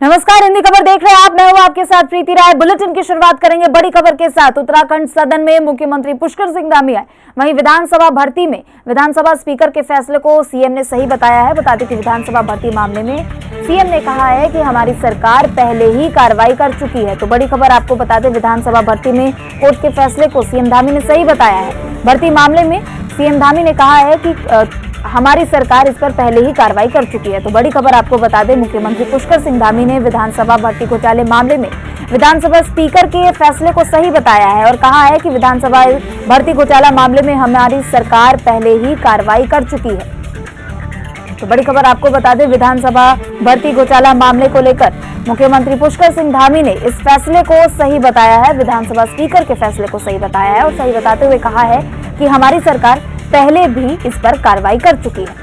नमस्कार, हिंदी खबर देख रहे हैं आप। मैं हूं आपके साथ प्रीति राय। बुलेटिन की शुरुआत करेंगे बड़ी खबर के साथ। उत्तराखंड सदन में मुख्यमंत्री पुष्कर सिंह धामी आए। वहीं विधानसभा भर्ती में विधानसभा स्पीकर के फैसले को सीएम ने सही बताया है। बता दें कि विधानसभा भर्ती मामले में सीएम ने कहा है कि हमारी सरकार पहले ही कार्रवाई कर चुकी है। तो बड़ी खबर आपको बता दें, विधानसभा भर्ती में कोर्ट के फैसले को सीएम धामी ने सही बताया है। भर्ती मामले में सीएम धामी ने कहा है कि हमारी सरकार इस पर पहले ही कार्रवाई कर चुकी है। तो बड़ी खबर आपको बता दें, मुख्यमंत्री पुष्कर सिंह धामी ने विधानसभा भर्ती घोटाले मामले में विधानसभा स्पीकर के फैसले को सही बताया है और कहा है कि विधानसभा भर्ती घोटाला मामले में हमारी सरकार पहले ही कार्रवाई कर चुकी है। तो बड़ी खबर आपको बता दें, विधानसभा भर्ती घोटाला मामले को लेकर मुख्यमंत्री पुष्कर सिंह धामी ने इस फैसले को सही बताया है। विधानसभा स्पीकर के फैसले को सही बताया है और सही बताते हुए कहा है कि हमारी सरकार पहले भी इस पर कार्रवाई कर चुकी है।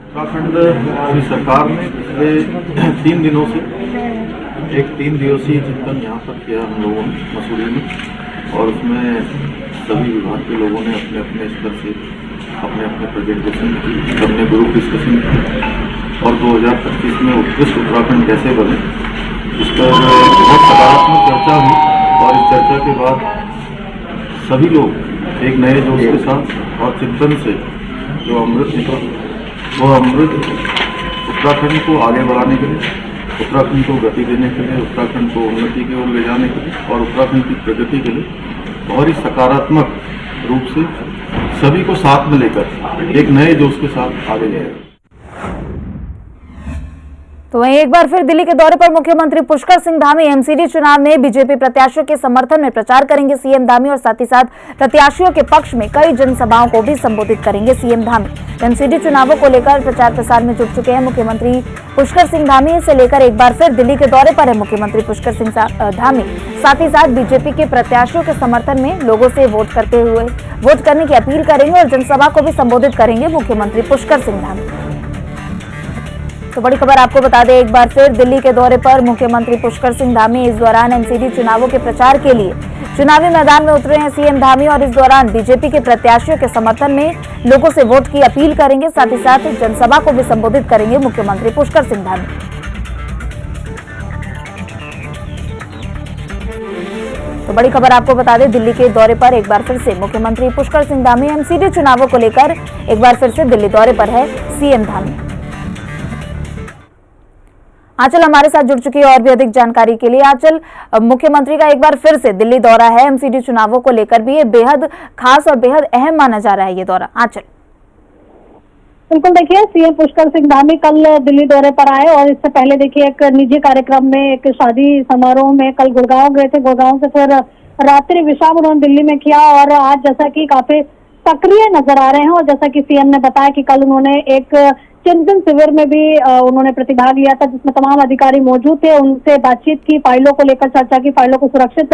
उत्तराखंड की सरकार ने पिछले 3 दिनों से एक 3 दिवसीय चिंतन यहाँ पर किया हम लोगों ने मसूरी में, और उसमें सभी विभाग के लोगों ने अपने अपने स्तर से अपने अपने प्रेजेंटेशन की, अपने ग्रुप डिस्कशन की और 2025 में उत्कृष्ट उत्तराखंड कैसे बने इस पर बहुत सकारात्मक चर्चा हुई। और इस चर्चा के बाद सभी लोग एक नए जोश के साथ और चिंतन से जो अमृत निकल, वो अमृत उत्तराखंड को आगे बढ़ाने के लिए, उत्तराखंड को गति देने के लिए, उत्तराखंड को उन्नति की ओर ले जाने के लिए और उत्तराखंड की प्रगति के लिए बहुत ही सकारात्मक रूप से सभी को साथ में लेकर एक नए जोश के साथ आगे जाएगा। तो वहीं एक बार फिर दिल्ली के दौरे पर मुख्यमंत्री पुष्कर सिंह धामी एमसीडी चुनाव में बीजेपी प्रत्याशियों के समर्थन में प्रचार करेंगे सीएम धामी और साथ ही साथ प्रत्याशियों के पक्ष में कई जनसभाओं को भी संबोधित करेंगे सीएम धामी। एमसीडी चुनावों को लेकर प्रचार प्रसार में जुट चुके हैं मुख्यमंत्री पुष्कर सिंह धामी। इसे लेकर एक बार फिर दिल्ली के दौरे पर है मुख्यमंत्री पुष्कर सिंह धामी। साथ ही साथ बीजेपी के प्रत्याशियों के समर्थन में लोगों से वोट करने की अपील करेंगे और जनसभा को भी संबोधित करेंगे मुख्यमंत्री पुष्कर सिंह धामी। तो बड़ी खबर आपको बता दें, एक बार फिर दिल्ली के दौरे पर मुख्यमंत्री पुष्कर सिंह धामी इस दौरान एमसीडी चुनावों के प्रचार के लिए चुनावी मैदान में उतरे हैं सीएम धामी और इस दौरान बीजेपी के प्रत्याशियों के समर्थन में लोगों से वोट की अपील करेंगे। साथ ही साथ जनसभा को भी संबोधित करेंगे मुख्यमंत्री पुष्कर सिंह धामी। तो बड़ी खबर आपको बता दें, दिल्ली के दौरे पर एक बार फिर से मुख्यमंत्री पुष्कर सिंह धामी एमसीडी चुनावों को लेकर एक बार फिर से दिल्ली दौरे पर है सीएम धामी। आंचल हमारे साथ जुड़ चुकी है और भी अधिक जानकारी के लिए। आंचल, मुख्यमंत्री का एक बार फिर से दिल्ली दौरा है, एमसीडी चुनावों को लेकर भी ये बेहद खास और बेहद अहम माना जा रहा है ये दौरा। आंचल। बिल्कुल, देखिए सीएम पुष्कर सिंह धामी कल दिल्ली दौरे पर आए और इससे पहले देखिए एक निजी कार्यक्रम में, एक शादी समारोह में कल गुड़गांव गए थे। गुड़गांव से फिर रात्रि विश्राम उन्होंने दिल्ली में किया और आज जैसा कि काफी सक्रिय नजर आ रहे हैं और जैसा कि सीएम ने बताया कि कल उन्होंने एक चिंतन शिविर में भी उन्होंने प्रतिभाग लिया था जिसमें तमाम अधिकारी मौजूद थे। उनसे बातचीत की, फाइलों को लेकर चर्चा की, फाइलों को सुरक्षित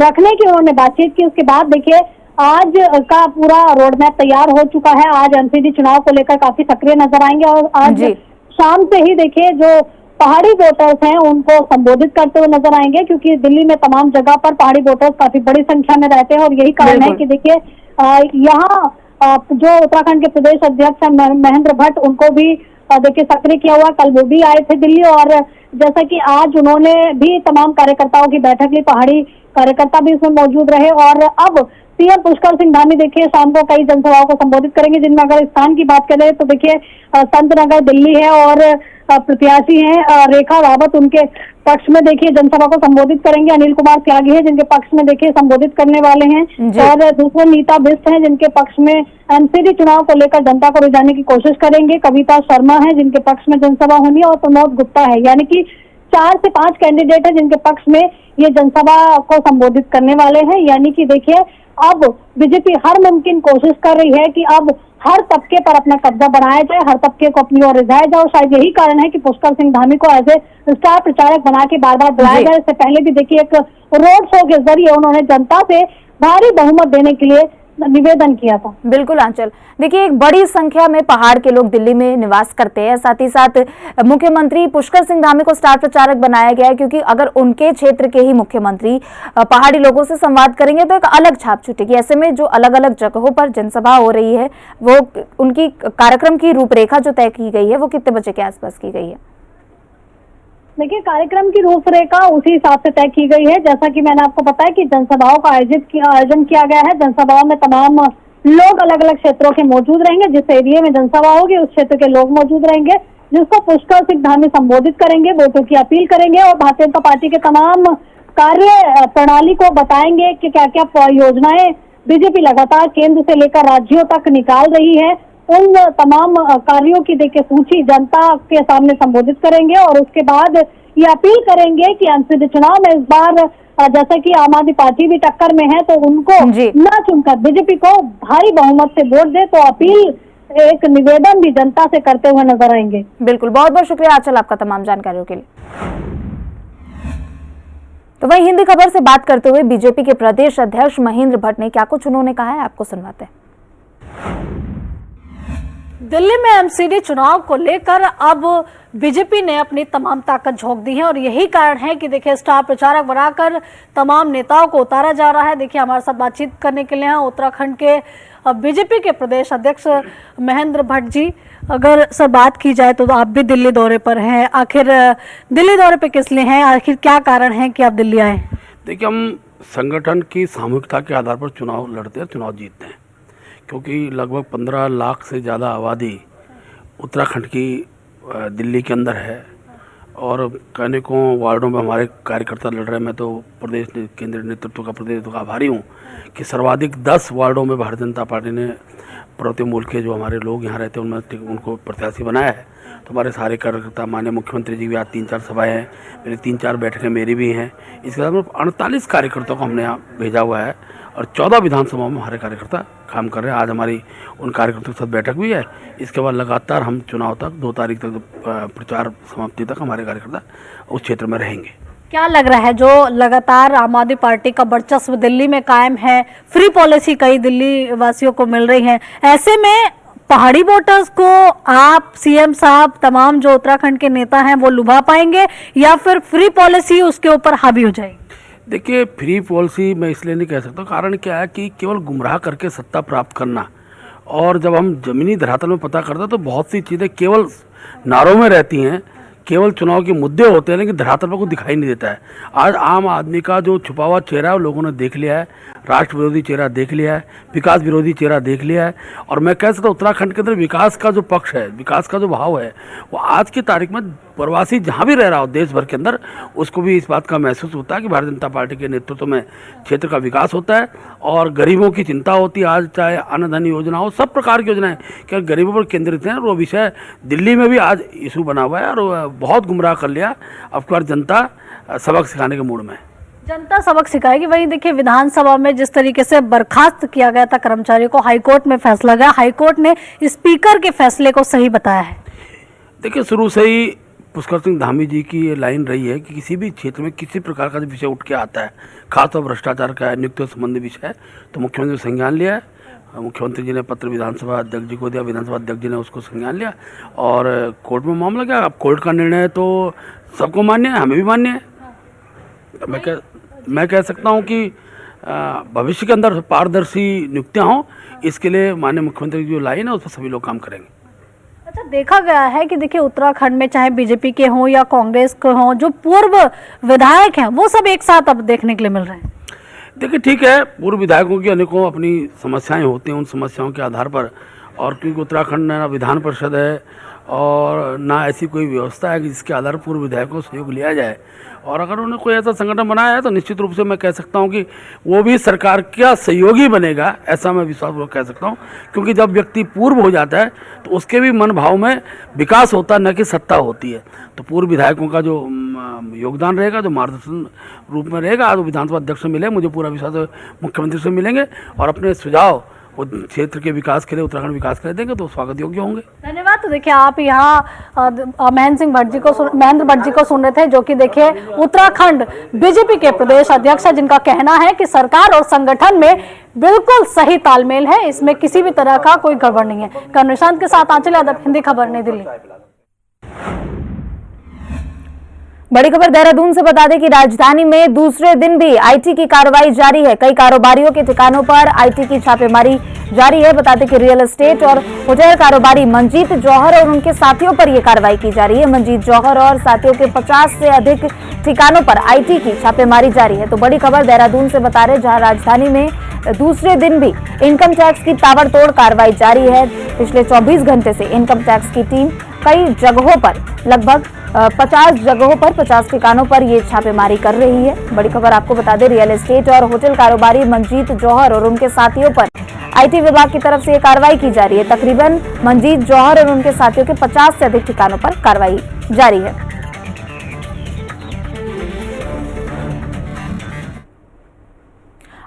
रखने की उन्होंने बातचीत की। उसके बाद देखिए आज का पूरा रोड मैप तैयार हो चुका है। आज एमसीडी चुनाव को लेकर काफी सक्रिय नजर आएंगे और आज शाम से ही देखिए जो पहाड़ी वोटर्स हैं उनको संबोधित करते हुए नजर आएंगे, क्योंकि दिल्ली में तमाम जगह पर पहाड़ी वोटर्स काफी बड़ी संख्या में रहते हैं और यही कारण है कि देखिए यहाँ जो उत्तराखंड के प्रदेश अध्यक्ष महेंद्र भट्ट, उनको भी देखिए सक्रिय किया हुआ। कल वो भी आए थे दिल्ली और जैसा कि आज उन्होंने भी तमाम कार्यकर्ताओं की बैठक ली, पहाड़ी कार्यकर्ता भी इसमें मौजूद रहे। और अब सीएम पुष्कर सिंह धामी देखिए शाम को कई जनसभाओं को संबोधित करेंगे, जिनमें अगर स्थान की बात करें तो देखिए संत नगर दिल्ली है और प्रत्याशी हैं रेखा रावत, उनके पक्ष में देखिए जनसभा को संबोधित करेंगे। अनिल कुमार त्यागी है जिनके पक्ष में देखिए संबोधित करने वाले हैं और दूसरे नीता बिष्ट हैं जिनके पक्ष में एमसीडी चुनाव को लेकर जनता को रिझाने की कोशिश करेंगे। कविता शर्मा है जिनके पक्ष में जनसभा होनी है और प्रमोद गुप्ता है। यानी कि 4 से 5 कैंडिडेट है जिनके पक्ष में ये जनसभा को संबोधित करने वाले हैं। यानी कि देखिए अब बीजेपी हर मुमकिन कोशिश कर रही है कि अब हर तबके पर अपना कब्जा बनाया जाए, हर तबके को अपनी ओर रिझाया जाए और शायद यही कारण है कि पुष्कर सिंह धामी को एज ए स्टार प्रचारक बना के बार बार बुलाया जाए। इससे पहले भी देखिए एक रोड शो के जरिए उन्होंने जनता से भारी बहुमत देने के लिए निवेदन किया था। बिल्कुल आंचल, देखिए एक बड़ी संख्या में पहाड़ के लोग दिल्ली में निवास करते हैं, साथ ही साथ मुख्यमंत्री पुष्कर सिंह धामी को स्टार प्रचारक बनाया गया है, क्योंकि अगर उनके क्षेत्र के ही मुख्यमंत्री पहाड़ी लोगों से संवाद करेंगे तो एक अलग छाप छूटेगी। ऐसे में जो अलग अलग जगहों पर जनसभा हो रही है, वो उनकी कार्यक्रम की रूपरेखा जो तय की गई है वो कितने बजे के आसपास की गई है? देखिए, कार्यक्रम की रूपरेखा उसी हिसाब से तय की गई है। जैसा कि मैंने आपको बताया कि जनसभाओं का आयोजन किया गया है। जनसभाओं में तमाम लोग अलग अलग क्षेत्रों के मौजूद रहेंगे। जिस एरिया में जनसभा होगी उस क्षेत्र के लोग मौजूद रहेंगे, जिसको पुष्कर सिंह धामी संबोधित करेंगे, वोटों की अपील करेंगे और भारतीय जनता पार्टी के तमाम कार्य प्रणाली को बताएंगे कि क्या क्या योजनाएं बीजेपी लगातार केंद्र से लेकर राज्यों तक निकाल रही है। उन तमाम कार्यों की देखिए सूची जनता के सामने संबोधित करेंगे और उसके बाद ये अपील करेंगे कि संसदीय चुनाव में इस बार जैसा कि आम आदमी पार्टी भी टक्कर में है तो उनको न चुनकर बीजेपी को भारी बहुमत से वोट दे। तो अपील, एक निवेदन भी जनता से करते हुए नजर आएंगे। बिल्कुल, बहुत बहुत शुक्रिया आंचल आपका तमाम जानकारियों के लिए। तो वहीं हिंदी खबर से बात करते हुए बीजेपी के प्रदेश अध्यक्ष महेंद्र भट्ट ने क्या कुछ उन्होंने कहा है, आपको सुनवाते हैं। दिल्ली में एमसीडी चुनाव को लेकर अब बीजेपी ने अपनी तमाम ताकत झोंक दी है और यही कारण है कि देखिए स्टार प्रचारक बनाकर तमाम नेताओं को उतारा जा रहा है। देखिए हमारे साथ बातचीत करने के लिए हैं उत्तराखंड के बीजेपी के प्रदेश अध्यक्ष महेंद्र भट्ट जी। अगर सर बात की जाए तो आप भी दिल्ली दौरे पर हैं, आखिर दिल्ली दौरे पे किस लिए हैं, आखिर क्या कारण है कि आप दिल्ली आए? देखिए, हम संगठन की सामूहिकता के आधार पर चुनाव लड़ते हैं, चुनाव जीतते हैं, क्योंकि लगभग 15 लाख से ज़्यादा आबादी उत्तराखंड की दिल्ली के अंदर है और कहने को वार्डों में हमारे कार्यकर्ता लड़ रहे हैं। मैं तो प्रदेश केंद्रीय नेतृत्व का प्रदेश का आभारी हूँ कि सर्वाधिक 10 वार्डों में भारतीय जनता पार्टी ने पर्वतीय मूल के जो हमारे लोग यहाँ रहते हैं उनमें उनको प्रत्याशी बनाया है। तो हमारे सारे कार्यकर्ता, माननीय मुख्यमंत्री जी भी आज 3-4 सभाएँ हैं, मेरी 3-4 बैठकें मेरी भी हैं। इसके साथ 48 कार्यकर्ताओं को हमने यहाँ भेजा हुआ है और 14 विधानसभाओं में हमारे कार्यकर्ता काम कर रहे हैं। आज हमारी उन कार्यकर्ताओं के साथ बैठक भी है। इसके बाद लगातार हम चुनाव तक 2 तारीख तक प्रचार समाप्ति तक हमारे कार्यकर्ता उस क्षेत्र में रहेंगे। क्या लग रहा है, जो लगातार आम आदमी पार्टी का वर्चस्व दिल्ली में कायम है, फ्री पॉलिसी कई दिल्ली वासियों को मिल रही है, ऐसे में पहाड़ी वोटर्स को आप सीएम साहब तमाम जो उत्तराखंड के नेता हैं वो लुभा पाएंगे या फिर फ्री पॉलिसी उसके ऊपर हावी हो जाएगी? देखिए, फ्री पॉलिसी मैं इसलिए नहीं कह सकता, कारण क्या है कि केवल गुमराह करके सत्ता प्राप्त करना, और जब हम जमीनी धरातल में पता करते हैं तो बहुत सी चीज़ें केवल नारों में रहती हैं, केवल चुनाव के मुद्दे होते हैं, लेकिन धरातल पर को दिखाई नहीं देता है। आज आम आदमी का जो छुपा हुआ चेहरा है वो लोगों ने देख लिया है, राष्ट्र विरोधी चेहरा देख लिया है, विकास विरोधी चेहरा देख लिया है। और मैं कह सकता हूँ उत्तराखंड के अंदर विकास का जो पक्ष है, विकास का जो भाव है, वो आज की तारीख में प्रवासी जहाँ भी रह रहा हो देश भर के अंदर, उसको भी इस बात का महसूस होता है कि भारतीय जनता पार्टी के नेतृत्व में क्षेत्र का विकास होता है और गरीबों की चिंता होती है। आज चाहे अन्न धन योजना हो, सब प्रकार की योजनाएं क्या गरीबों पर केंद्रित हैं। वो विषय दिल्ली में भी आज इशू बना हुआ है और बहुत गुमराह कर लिया। अब की बार जनता सबक सिखाने के मूड में है। जनता सबक सिखाएगी। वहीं देखिए विधानसभा में जिस तरीके से बर्खास्त किया गया था कर्मचारियों को, हाईकोर्ट में फैसला गया, हाईकोर्ट ने स्पीकर के फैसले को सही बताया है। देखिए, शुरू से ही पुष्कर सिंह धामी जी की ये लाइन रही है कि किसी भी क्षेत्र में किसी प्रकार का जो विषय उठ के आता है, खासतौर भ्रष्टाचार का, नियुक्ति संबंधी विषय, तो मुख्यमंत्री ने संज्ञान लिया है। मुख्यमंत्री जी ने पत्र विधानसभा अध्यक्ष जी को दिया, विधानसभा अध्यक्ष जी ने उसको संज्ञान लिया और कोर्ट में मामला गया। अब कोर्ट का निर्णय तो सबको मान्य है, हमें भी मान्य है। मैं कह सकता हूं कि भविष्य के अंदर पारदर्शी नियुक्तियां हों, इसके लिए माननीय मुख्यमंत्री की जो लाइन है उस पर सभी लोग काम करेंगे। अच्छा, देखा गया है कि देखिए उत्तराखंड में चाहे बीजेपी के हों या कांग्रेस के हों, जो पूर्व विधायक हैं वो सब एक साथ अब देखने के लिए मिल रहे हैं। देखिए, ठीक है, पूर्व विधायकों की अनेकों अपनी समस्याएं होती हैं, उन समस्याओं के आधार पर, और क्योंकि उत्तराखंड ना विधान परिषद है और ना ऐसी कोई व्यवस्था है कि जिसके आधार पर पूर्व विधायकों से सहयोग लिया जाए, और अगर उन्होंने कोई ऐसा संगठन बनाया है तो निश्चित रूप से मैं कह सकता हूं कि वो भी सरकार का सहयोगी बनेगा, ऐसा मैं विश्वासपूर्वक कह सकता हूं। क्योंकि जब व्यक्ति पूर्व हो जाता है तो उसके भी मन भाव में विकास होता है, न कि सत्ता होती है। तो पूर्व विधायकों का जो योगदान रहेगा, जो मार्गदर्शन रूप में रहेगा, आज वो विधानसभा अध्यक्ष से मिले, मुझे पूरा विश्वास है मुख्यमंत्री से मिलेंगे और अपने सुझाव वो क्षेत्र के विकास के लिए, उत्तराखंड विकास के लिए देंगे, तो स्वागत योग्य होंगे। धन्यवाद। तो देखिए आप यहाँ महेंद्र भट्ट जी को सुन रहे थे, जो कि देखिए उत्तराखंड बीजेपी के प्रदेश अध्यक्ष है, जिनका कहना है कि सरकार और संगठन में बिल्कुल सही तालमेल है, इसमें किसी भी तरह का कोई गड़बड़ नहीं है। कैमरा निशांत के साथ आंचल यादव, हिंदी खबर, नई दिल्ली। बड़ी खबर देहरादून से बता दें कि राजधानी में दूसरे दिन भी आईटी की कार्रवाई जारी है। कई कारोबारियों के ठिकानों पर आईटी की छापेमारी जारी है। बता दें कि रियल एस्टेट और होटल कारोबारी मंजीत जौहर और उनके साथियों पर यह कार्रवाई की जा रही है। मंजीत जौहर और साथियों के 50 से अधिक ठिकानों पर आईटी की छापेमारी जारी है। तो बड़ी खबर देहरादून से बता रहे, जहां राजधानी में दूसरे दिन भी इनकम टैक्स की ताबड़तोड़ कार्रवाई जारी है। पिछले 24 घंटे से इनकम टैक्स की टीम कई जगहों पर, लगभग 50 जगहों पर, 50 ठिकानों पर ये छापेमारी कर रही है। बड़ी खबर आपको बता दें, रियल एस्टेट और होटल कारोबारी मंजीत जौहर और उनके साथियों पर आईटी विभाग की तरफ से ये कार्रवाई की जा रही है। तकरीबन मंजीत जौहर और उनके साथियों के 50 से अधिक ठिकानों पर कार्रवाई जारी है।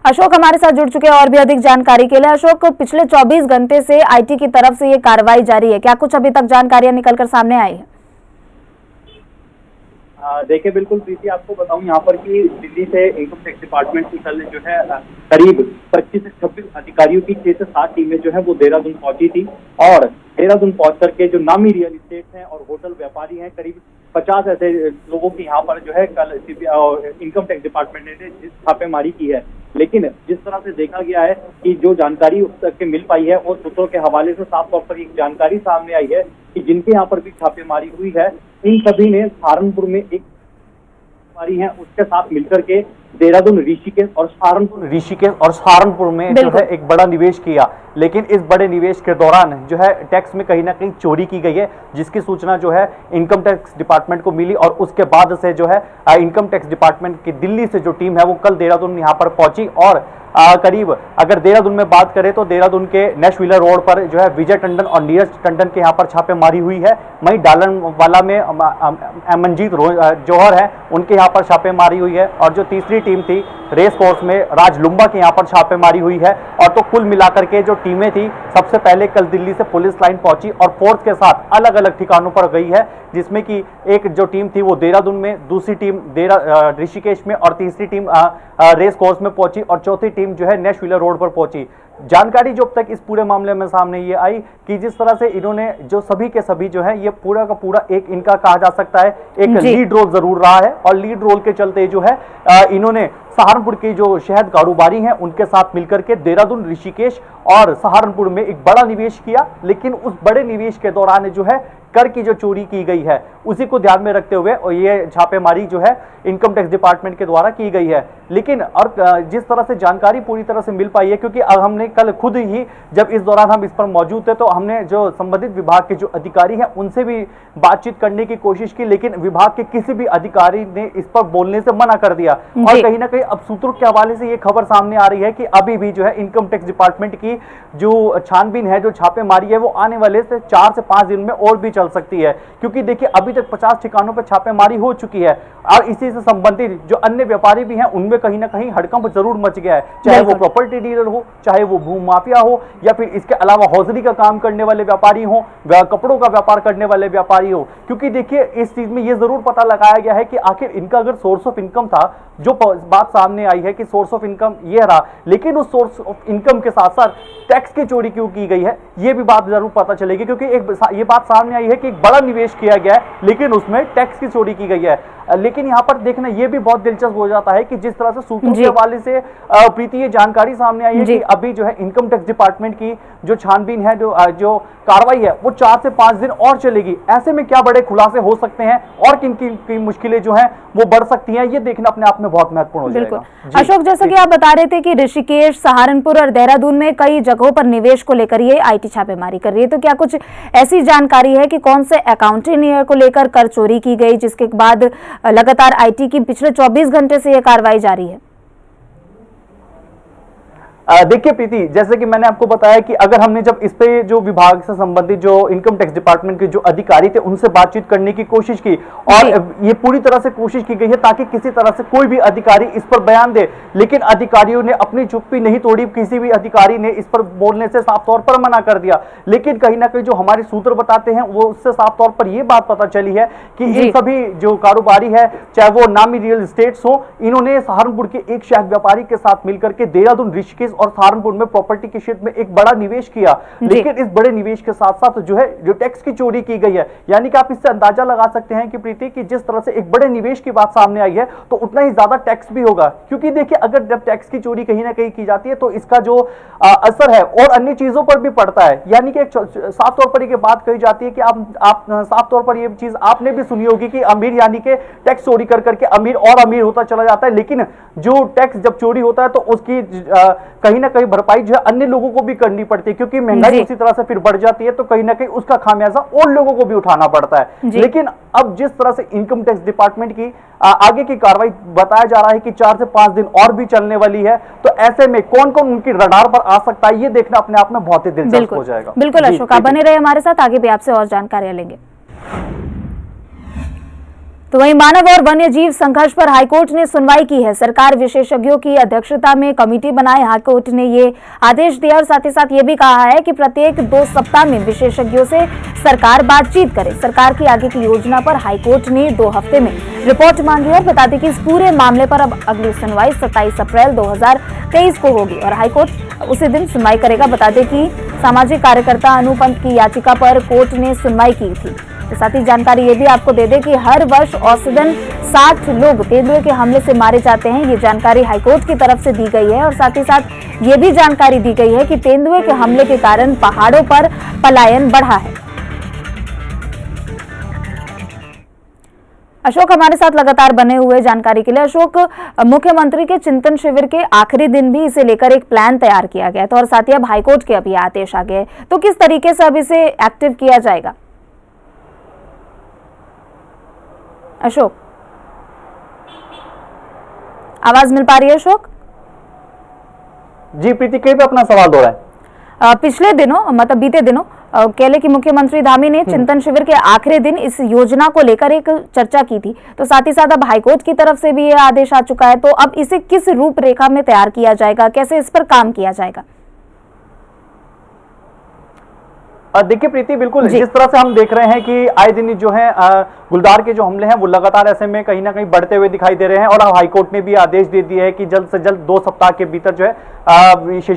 अशोक हमारे साथ जुड़ चुके हैं और भी अधिक जानकारी के लिए। अशोक, पिछले 24 घंटे से आईटी की तरफ से ये कार्रवाई जारी है, क्या कुछ अभी तक जानकारियां निकलकर सामने आई है? देखिए, बिल्कुल प्रीति, आपको बताऊं यहाँ पर कि दिल्ली से इनकम टैक्स डिपार्टमेंट की कल जो है करीब 25 से 26 अधिकारियों की 6 से 7 टीमें जो है वो देहरादून पहुंची थी। और देहरादून पहुंच करके जो नामी रियल एस्टेट हैं और होटल व्यापारी हैं, करीब 50 ऐसे लोगों की यहाँ पर जो है कल इनकम टैक्स डिपार्टमेंट ने छापेमारी की है। लेकिन जिस तरह से देखा गया है कि जो जानकारी उस तक के मिल पाई है, और सूत्रों के हवाले से साफ तौर पर एक जानकारी सामने आई है कि जिनके यहाँ पर भी छापेमारी हुई है, इन सभी ने सहारनपुर में एक है उसके साथ मिलकर के देहरादून, ऋषिकेश और सहारनपुर में जो है एक बड़ा निवेश किया। लेकिन इस बड़े निवेश के दौरान जो है टैक्स में कहीं ना कहीं चोरी की गई है, जिसकी सूचना जो है इनकम टैक्स डिपार्टमेंट को मिली। और उसके बाद से जो है इनकम टैक्स डिपार्टमेंट की दिल्ली से जो टीम है वो कल देहरादून यहाँ पर पहुंची। और करीब अगर देहरादून में बात करें तो देहरादून के नेश व्हीलर रोड पर जो है विजय टंडन और नीरज टंडन के यहाँ पर छापेमारी हुई है। वहीं डालनवाला में मंजीत जौहर है, उनके यहाँ पर छापेमारी हुई है। और जो तीसरी टीम थी रेस कोर्स में राज लुम्बा के यहाँ पर छापेमारी हुई है। और तो कुल मिलाकर के जो टीमें थी, सबसे पहले कल दिल्ली से पुलिस लाइन पहुंची और फोर्स के साथ अलग अलग ठिकानों पर गई है, जिसमें कि एक जो टीम थी वो देहरादून में, दूसरी टीम ऋषिकेश में और तीसरी टीम रेस कोर्स में पहुंची और चौथी टीम जो है नेश व्हीलर रोड पर पहुंची। जानकारी जो अब तक इस पूरे मामले में सामने ये आई कि जिस तरह से इन्होंने जो सभी के सभी जो है ये पूरा का पूरा एक इनका कहा जा सकता है एक लीड रोल जरूर रहा है। और लीड रोल के चलते जो है इन्होंने सहारनपुर के जो शहद कारोबारी हैं उनके साथ मिलकर के देहरादून, ऋषिकेश और सहारनपुर में एक बड़ा निवेश किया। लेकिन उस बड़े निवेश के दौरान जो है कर की जो चोरी की गई है उसी को ध्यान में रखते हुए और ये छापेमारी जो है इनकम टैक्स डिपार्टमेंट के द्वारा की गई है। लेकिन और जिस तरह से जानकारी पूरी तरह से मिल पाई है, क्योंकि हमने कल खुद ही जब इस दौरान हम इस पर मौजूद थे तो हमने जो संबंधित विभाग के जो अधिकारी हैं उनसे भी बातचीत करने की कोशिश की, लेकिन विभाग के किसी भी अधिकारी ने इस पर बोलने से मना कर दिया। और कहीं ना कहीं अब सूत्रों के हवाले से ये खबर सामने आ रही है कि अभी भी जो है इनकम टैक्स डिपार्टमेंट की जो छानबीन है, जो छापेमारी है, वो आने वाले से 4 से 5 दिन में और भी चल सकती है। क्योंकि देखिए अभी तक 50 ठिकानों पर छापेमारी हो चुकी है और इसी से संबंधित जो अन्य व्यापारी भी हैं उनमें कहीं ना कहीं हड़कंप जरूर मच गया है, चाहे वो प्रॉपर्टी डीलर हो, चाहे वो भू माफिया हो, या फिर इसके अलावा हौजरी का काम करने वाले व्यापारी हो, कपड़ों का व्यापार करने वाले व्यापारी हो। क्योंकि देखिए इस चीज में ये जरूर पता लगाया गया है कि आखिर इनका अगर सोर्स ऑफ इनकम था, जो बात सामने आई है कि सोर्स ऑफ इनकम ये रहा, लेकिन उस सोर्स ऑफ इनकम के साथ साथ टैक्स की चोरी क्यों की गई है ये भी बात जरूर पता चलेगी। क्योंकि ये बात सामने आई है कि एक बड़ा निवेश किया गया है लेकिन उसमें टैक्स की चोरी की गई है। लेकिन यहाँ पर देखना ये भी बहुत दिलचस्प हो जाता है कि जिस तरह से सूत्रों के हवाले से प्रीति ये जानकारी सामने आई है कि अभी जो है इनकम टैक्स डिपार्टमेंट की जो छानबीन है, जो कार्रवाई है, वो 4 से 5 दिन और चलेगी। ऐसे में क्या बड़े खुलासे हो सकते हैं और किन की मुश्किलें जो हैं वो बढ़ सकती हैं, ये देखना अपने आप में बहुत महत्वपूर्ण हो जाएगा। अशोक, जैसा कि आप बता रहे थे कि ऋषिकेश, सहारनपुर और देहरादून में कई जगहों पर निवेश को लेकर ये आईटी छापेमारी कर रही है, तो क्या कुछ ऐसी जानकारी है कि कौन से अकाउंटिंग ईयर को लेकर कर चोरी की गई, जिसके बाद लगातार आईटी की पिछले 24 घंटे से यह कार्रवाई जारी है? देखिए प्रीति, जैसे कि मैंने आपको बताया कि अगर हमने जब इस पे जो विभाग से संबंधित जो इनकम टैक्स डिपार्टमेंट के जो अधिकारी थे उनसे बातचीत करने की कोशिश की और ये पूरी तरह से कोशिश की गई है ताकि किसी तरह से कोई भी अधिकारी इस पर बयान दे, लेकिन अधिकारियों ने अपनी चुप्पी नहीं तोड़ी। किसी भी अधिकारी ने इस पर बोलने से साफ तौर पर मना कर दिया। लेकिन कहीं ना कहीं जो हमारे सूत्र बताते हैं वो उससे साफ तौर पर यह बात पता चली है कि इन सभी जो कारोबारी है, चाहे वो नामी रियल एस्टेट्स हो, इन्होंने सहारनपुर के एक शहद व्यापारी के साथ मिलकर के देहरादून, ऋषिकेश और सहारनपुर में प्रॉपर्टी के क्षेत्र में एक बड़ा निवेश किया, लेकिन इस बड़े निवेश के साथ साथ जो है जो टैक्स की चोरी की गई है, यानी कि आप इससे अंदाजा लगा सकते हैं कि प्रीति कि जिस तरह से एक बड़े निवेश की बात सामने आई है तो उतना ही ज्यादा टैक्स भी होगा, क्योंकि देखिए अगर जब टैक्स की चोरी कहीं ना कहीं की जाती है तो इसका जो असर है और अन्य चीजों पर भी पड़ता है। यानी कि साफ तौर पर ये बात कही जाती है कि आप साफ तौर पर ये चीज आपने भी सुनी होगी कि अमीर यानी कि टैक्स चोरी कर करके अमीर और अमीर होता चला जाता है, लेकिन जो टैक्स जब चोरी होता है तो उसकी कहीं ना कहीं भरपाई जो है अन्य लोगों को भी करनी पड़ती है, क्योंकि महंगाई उसी तरह से फिर बढ़ जाती है तो कहीं ना कहीं उसका खामियाजा और लोगों को भी उठाना पड़ता है। लेकिन अब जिस तरह से इनकम टैक्स डिपार्टमेंट की आगे की कार्रवाई बताया जा रहा है कि 4 से 5 दिन और भी चलने वाली है, तो ऐसे में कौन कौन उनकी रडार पर आ सकता है ये देखना अपने आप में बहुत ही दिलचस्प हो जाएगा। बिल्कुल अशोक, आप बने रहे हमारे साथ, आगे भी आपसे और जानकारियां लेंगे। तो वहीं मानव और वन्य जीव संघर्ष पर हाईकोर्ट ने सुनवाई की है। सरकार विशेषज्ञों की अध्यक्षता में कमेटी बनाए हाईकोर्ट ने ये आदेश दिया और साथ ही साथ ये भी कहा है कि प्रत्येक 2 सप्ताह में विशेषज्ञों से सरकार बातचीत करे। सरकार की आगे की योजना पर हाईकोर्ट ने 2 हफ्ते में रिपोर्ट मांगी है। बता दें कि इस पूरे मामले पर अब अगली सुनवाई 27 अप्रैल 2023 को होगी और हाईकोर्ट उसी दिन सुनवाई करेगा। बता दें कि सामाजिक कार्यकर्ता अनुपंत की याचिका पर कोर्ट ने सुनवाई की थी। तो साथ ही जानकारी ये भी आपको दे दें कि हर वर्ष औसतन 60 लोग तेंदुए के हमले से मारे जाते हैं। ये जानकारी हाईकोर्ट की तरफ से दी गई है और साथ ही साथ ये भी जानकारी दी गई है कि तेंदुए के हमले के कारण पहाड़ों पर पलायन बढ़ा है। अशोक हमारे साथ लगातार बने हुए जानकारी के लिए। अशोक, मुख्यमंत्री के चिंतन शिविर के आखिरी दिन भी इसे लेकर एक प्लान तैयार किया गया था और साथ ही अब हाईकोर्ट के अभी आदेश आ गए, तो किस तरीके से अब इसे एक्टिव किया जाएगा? अशोक, आवाज मिल पा रही है अशोक? जी प्रीति, कहीं पे अपना सवाल दोहराएं। पिछले दिनों मतलब बीते दिनों केले की मुख्यमंत्री धामी ने चिंतन शिविर के आखिरी दिन इस योजना को लेकर एक चर्चा की थी, तो साथ ही साथ अब हाईकोर्ट की तरफ से भी यह आदेश आ चुका है, तो अब इसे किस रूपरेखा में तैयार किया जाएगा, कैसे इस पर काम किया जाएगा? देखिए प्रीति, बिल्कुल जिस तरह से हम देख रहे हैं कि आए दिन जो है गुलदार के जो हमले हैं वो लगातार ऐसे में कहीं ना कहीं बढ़ते हुए दिखाई दे रहे हैं और हाईकोर्ट ने भी आदेश दे दिया है कि जल्द से जल्द 2 सप्ताह के भीतर जो है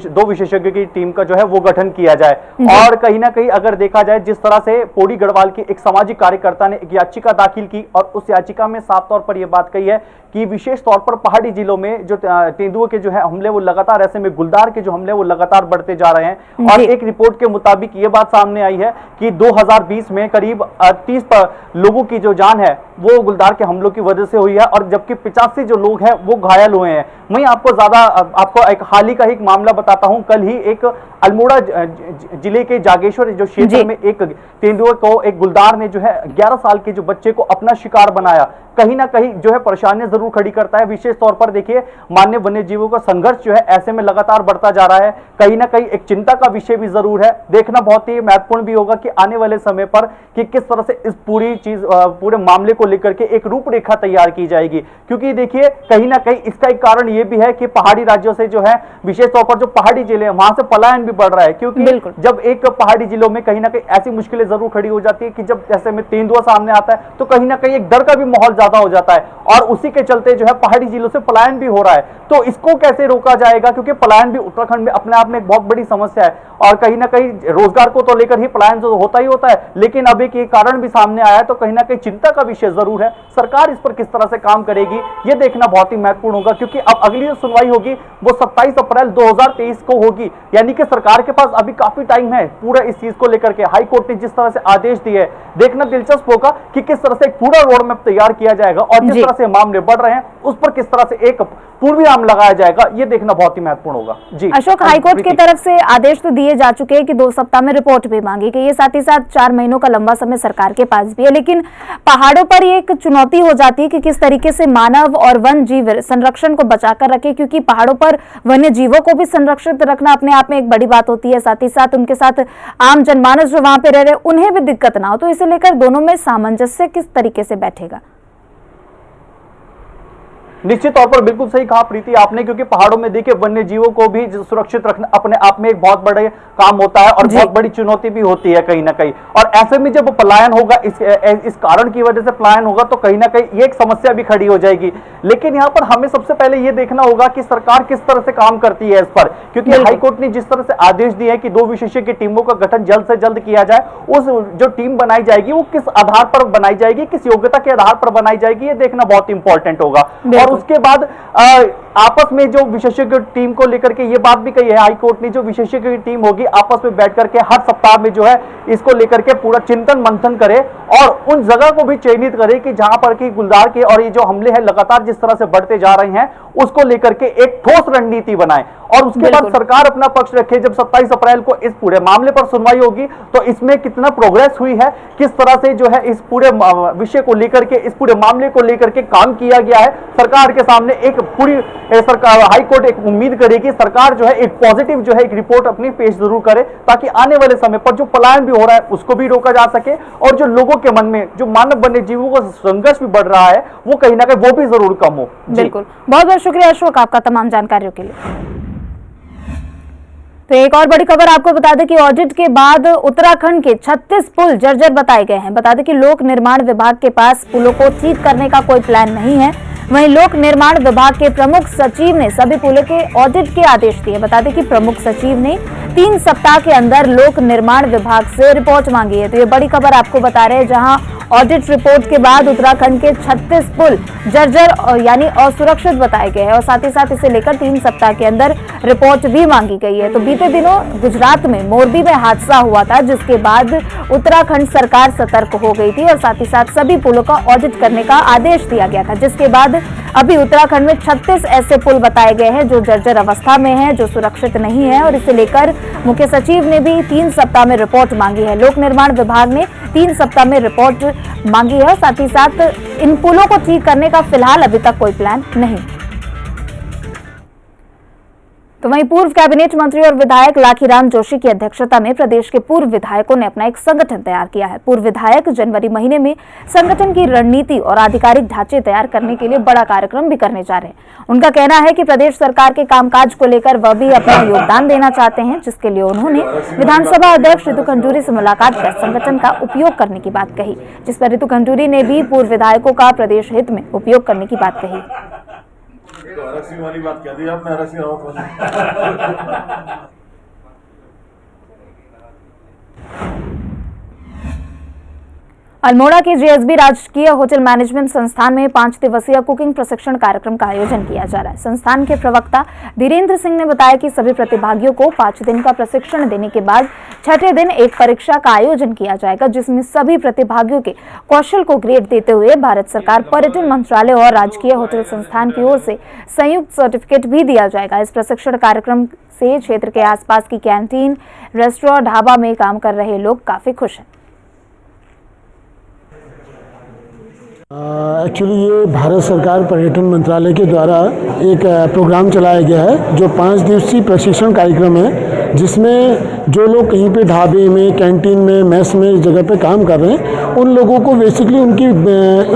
2 विशेषज्ञों की टीम का जो है वो गठन किया जाए। और कहीं ना कहीं अगर देखा जाए जिस तरह से पौड़ी गढ़वाल की एक सामाजिक कार्यकर्ता ने एक याचिका दाखिल की और उस याचिका में साफ तौर पर यह बात कही है कि विशेष तौर पर पहाड़ी जिलों में जो तेंदुए के जो है हमले वो लगातार ऐसे में गुलदार के जो हमले वो लगातार बढ़ते जा रहे हैं। और एक रिपोर्ट के मुताबिक ये बात सामने आई है कि 2020 में करीब 30 लोगों की जो जान है वो गुलदार के हमलों की वजह से हुई है और जबकि 85 जो लोग हैं वो घायल हुए हैं। मैं आपको एक हाल ही का एक मामला बताता हूं। कल ही एक अल्मोड़ा जिले के जागेश्वर जो क्षेत्र में एक तेंदुए को एक गुलदार ने जो है 11 साल के जो बच्चे को अपना शिकार बनाया, कहीं ना कहीं जो है परेशानियां जरूर खड़ी करता है। विशेष तौर पर देखिए मानव वन्य जीवों का संघर्ष जो है ऐसे में लगातार बढ़ता जा रहा है, कहीं ना कहीं एक चिंता का विषय भी जरूर है। देखना बहुत ही महत्वपूर्ण भी होगा कि आने वाले समय पर कि किस तरह से इस पूरे मामले को लेकर के एक रूपरेखा तैयार की जाएगी, क्योंकि देखिए कहीं ना कहीं इसका एक कारण यह भी है कि पहाड़ी राज्यों से जो है विशेष तौर पर जो पहाड़ी जिले हैं वहां से पलायन भी बढ़ रहा है, क्योंकि जब एक पहाड़ी जिलों में कहीं ना कहीं ऐसी मुश्किलें जरूर खड़ी हो जाती है कि जब ऐसे में तेंदुआ सामने आता है तो कहीं ना कहीं एक डर का भी माहौल ज्यादा हो जाता है और उसी के चलते जो है पहाड़ी जिलों से पलायन भी हो रहा है। तो इसको कैसे रोका जाएगा, क्योंकि पलायन भी उत्तराखंड में अपने आप में एक बहुत बड़ी समस्या है और कहीं ना कहीं रोजगार को तो लेकर ही पलायन जो होता ही होता है, लेकिन अब एक कारण भी सामने आया है तो कहीं ना कहीं चिंता का विषय जरूर है। सरकार इस पर किस तरह से काम करेगी ये देखना बहुत ही महत्वपूर्ण होगा, क्योंकि अब अगली जो सुनवाई होगी वो 27 अप्रैल 2023 को होगी, यानी कि सरकार के पास अभी काफी टाइम है पूरा इस चीज को लेकर के। हाईकोर्ट ने जिस तरह से आदेश दिए है, देखना दिलचस्प होगा कि किस तरह से एक पूरा रोड मैप तैयार किया जाएगा और जिस तरह से मामले बढ़ रहे हैं उस पर किस तरह से एक पूर्वानुमान लगाया जाएगा, ये देखना बहुत ही महत्वपूर्ण होगा। जी अशोक, हाईकोर्ट की तरफ से आदेश तो दिए जा चुके हैं कि 2 सप्ताह में रिपोर्ट भी मांगी गई है, साथ ही साथ 4 महीनों का लंबा समय सरकार के पास भी है, लेकिन पहाड़ों पर ये एक चुनौती हो जाती है कि किस तरीके से मानव और वन जीव संरक्षण को बचाकर रखे, क्योंकि पहाड़ों पर वन्य जीवों को भी संरक्षित रखना अपने आप में एक बड़ी बात होती है, साथ ही साथ उनके साथ आम जनमानस जो वहां पे रह रहे उन्हें भी दिक्कत ना हो, तो इसे लेकर दोनों में सामंजस्य किस तरीके से बैठेगा? निश्चित तौर पर बिल्कुल सही कहा प्रीति आपने, क्योंकि पहाड़ों में देखिए वन्य जीवों को भी सुरक्षित रखना अपने आप में एक बहुत बड़े काम होता है और बहुत बड़ी चुनौती भी होती है कहीं ना कहीं। और ऐसे में जब पलायन होगा, इस कारण की वजह से पलायन होगा, तो कहीं ना कहीं ये एक समस्या भी खड़ी हो जाएगी। लेकिन यहाँ पर हमें सबसे पहले ये देखना होगा कि सरकार किस तरह से काम करती है इस पर, क्योंकि हाईकोर्ट ने जिस तरह से आदेश दिए हैं कि 2 विशेषज्ञ टीमों का गठन जल्द से जल्द किया जाए, उस जो टीम बनाई जाएगी वो किस आधार पर बनाई जाएगी, किस योग्यता के आधार पर बनाई जाएगी, ये देखना बहुत इंपॉर्टेंट होगा। और उसके बाद आपस में जो विशेषज्ञ टीम को लेकर के ये बात भी कही है हाईकोर्ट ने, जो विशेषज्ञ टीम होगी आपस में बैठ करके हर सप्ताह में जो है इसको लेकर के पूरा चिंतन मंथन करे और उन जगह को भी चयनित करे कि जहां पर कि गुलदार के और ये जो हमले हैं लगातार जिस तरह से बढ़ते जा रहे हैं उसको लेकर के एक ठोस रणनीति बनाए और उसके बाद सरकार अपना पक्ष रखे। जब 27 अप्रैल को इस पूरे मामले पर सुनवाई होगी तो इसमें कितना प्रोग्रेस हुई है, किस तरह से जो है इस पूरे विषय को लेकर के, इस पूरे मामले को लेकर के काम किया गया है, सरकार के सामने एक पूरी सरकार हाईकोर्ट एक उम्मीद करेगी सरकार जो है एक पॉजिटिव जो है एक रिपोर्ट अपनी पेश जरूर करे, ताकि आने वाले समय पर जो पलायन भी हो रहा है उसको भी रोका जा सके और जो लोगों के मन में जो मानव वन्य जीवों का संघर्ष भी बढ़ रहा है वो कहीं ना कहीं वो भी जरूर कम हो। बिल्कुल, बहुत बहुत शुक्रिया अशोक आपका तमाम जानकारियों के लिए। तो एक और बड़ी खबर आपको बता दें कि ऑडिट के बाद उत्तराखंड के 36 पुल जर्जर बताए गए हैं। बता दें कि लोक निर्माण विभाग के पास पुलों को ठीक करने का कोई प्लान नहीं है। वहीं लोक निर्माण विभाग के प्रमुख सचिव ने सभी पुलों के ऑडिट के आदेश दिए। बता दें कि प्रमुख सचिव ने 3 सप्ताह के अंदर लोक निर्माण विभाग से रिपोर्ट मांगी है। तो ये बड़ी खबर आपको बता रहे हैं, जहां ऑडिट रिपोर्ट के बाद उत्तराखंड के 36 पुल जर्जर यानी असुरक्षित बताए गए हैं और साथ ही साथ इसे लेकर 3 सप्ताह के अंदर रिपोर्ट भी मांगी गई है। तो बीते दिनों गुजरात में मोरबी में हादसा हुआ था, जिसके बाद उत्तराखंड सरकार सतर्क हो गई थी और साथ ही साथ सभी पुलों का ऑडिट करने का आदेश दिया गया था, जिसके बाद अभी उत्तराखंड में 36 ऐसे पुल बताए गए हैं जो जर्जर अवस्था में हैं, जो सुरक्षित नहीं है और इसे लेकर मुख्य सचिव ने भी 3 सप्ताह में रिपोर्ट मांगी है। लोक निर्माण विभाग ने 3 सप्ताह में रिपोर्ट मांगी है। साथ ही साथ इन पुलों को ठीक करने का फिलहाल अभी तक कोई प्लान नहीं। तो वहीं पूर्व कैबिनेट मंत्री और विधायक लाखीराम जोशी की अध्यक्षता में प्रदेश के पूर्व विधायकों ने अपना एक संगठन तैयार किया है। पूर्व विधायक जनवरी महीने में संगठन की रणनीति और आधिकारिक ढांचे तैयार करने के लिए बड़ा कार्यक्रम भी करने जा रहे हैं। उनका कहना है कि प्रदेश सरकार के कामकाज को लेकर वह भी अपना योगदान देना चाहते हैं, जिसके लिए उन्होंने विधानसभा अध्यक्ष ऋतु खंडूरी से मुलाकात कर संगठन का उपयोग करने की बात कही, जिस पर ऋतु खंडूरी ने भी पूर्व विधायकों का प्रदेश हित में उपयोग करने की बात कही। तो आरक्षण वाली बात कह दी आपने, आरक्षण अल्मोड़ा के जेएसबी राजकीय होटल मैनेजमेंट संस्थान में 5 दिवसीय कुकिंग प्रशिक्षण कार्यक्रम का आयोजन किया जा रहा है। संस्थान के प्रवक्ता धीरेन्द्र सिंह ने बताया कि सभी प्रतिभागियों को 5 दिन का प्रशिक्षण देने के बाद 6ठे दिन एक परीक्षा का आयोजन किया जाएगा, जिसमें सभी प्रतिभागियों के कौशल को ग्रेड देते हुए भारत सरकार पर्यटन मंत्रालय और राजकीय होटल संस्थान की ओर से संयुक्त सर्टिफिकेट भी दिया जाएगा। इस प्रशिक्षण कार्यक्रम से क्षेत्र के आसपास की कैंटीन, रेस्टोरेंट, ढाबा में काम कर रहे लोग काफी खुश हैं। एक्चुअली ये भारत सरकार पर्यटन मंत्रालय के द्वारा एक प्रोग्राम चलाया गया है जो 5 दिवसीय प्रशिक्षण कार्यक्रम है, जिसमें जो लोग कहीं पे ढाबे में, कैंटीन में, मेस में इस जगह पे काम कर रहे हैं उन लोगों को बेसिकली उनकी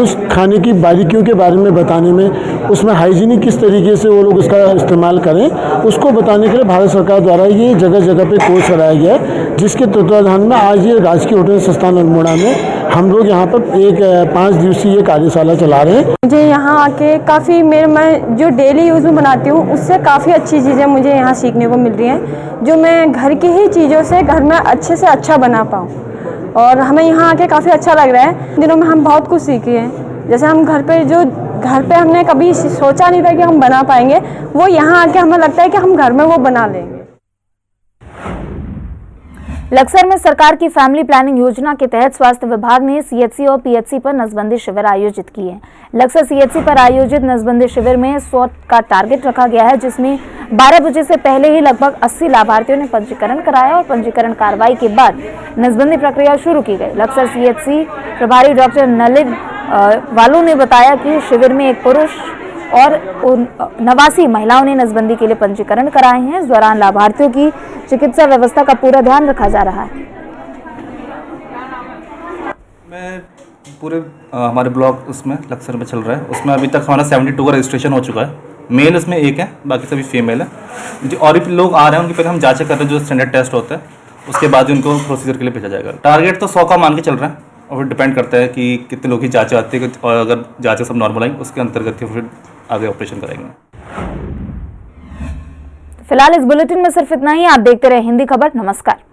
उस खाने की बारीकियों के बारे में बताने में, उसमें हाइजीनिक किस तरीके से वो लोग उसका इस्तेमाल करें उसको बताने के लिए भारत सरकार द्वारा ये जगह जगह पे कोर्स चलाया गया है, जिसके तत्वाधान में आज ये राजकीय होटल संस्थान अल्मोड़ा में हम लोग यहाँ पर एक 5 दिवसीय कार्यशाला चला रहे हैं। मुझे यहाँ आके काफ़ी मैं जो डेली यूज़ में बनाती हूँ उससे काफ़ी अच्छी चीज़ें मुझे यहाँ सीखने को मिल रही हैं, जो मैं घर की ही चीज़ों से घर में अच्छे से अच्छा बना पाऊँ और हमें यहाँ आके काफ़ी अच्छा लग रहा है। दिनों में हम बहुत कुछ सीखे हैं, जैसे हम घर पे हमने कभी सोचा नहीं था कि हम बना पाएंगे, वो यहाँ आके हमें लगता है कि हम घर में वो बना लेंगे। लक्सर में सरकार की फैमिली प्लानिंग योजना के तहत स्वास्थ्य विभाग ने सीएचसी और पीएचसी पर नसबंदी शिविर आयोजित किए हैं। लक्सर सीएचसी पर आयोजित नसबंदी शिविर में 100 का टारगेट रखा गया है, जिसमें 12 बजे से पहले ही लगभग 80 लाभार्थियों ने पंजीकरण कराया और पंजीकरण कार्रवाई के बाद नसबंदी प्रक्रिया शुरू की गई। लक्सर सीएचसी प्रभारी डॉक्टर नलिन वालू ने बताया कि शिविर में एक पुरुष और 89 महिलाओं ने नसबंदी के लिए पंजीकरण कराए हैं। इस दौरान लाभार्थियों की चिकित्सा व्यवस्था का पूरा ध्यान रखा जा रहा है। मैं पूरे हमारे ब्लॉक उसमें लक्सर में चल रहा है। उसमें अभी तक हमारा 72 का रजिस्ट्रेशन हो चुका है। मेल उसमें एक है, बाकी सभी फीमेल है। जो और भी लोग आ रहे हैं उनकी पहले हम जांचें कर रहे हैं, जो स्टैंडर्ड टेस्ट होता है, उसके बाद ही उनको प्रोसीजर के लिए भेजा जाएगा। टारगेट तो 100 का मान के चल रहा है और फिर डिपेंड करता है कि कितने लोग की जाँचें आती है, और अगर जाँचें सब नॉर्मल आई उसके अंतर्गत ही फिर आगे ऑपरेशन करेंगे। फिलहाल इस बुलेटिन में सिर्फ इतना ही। आप देखते रहे हिंदी खबर। नमस्कार।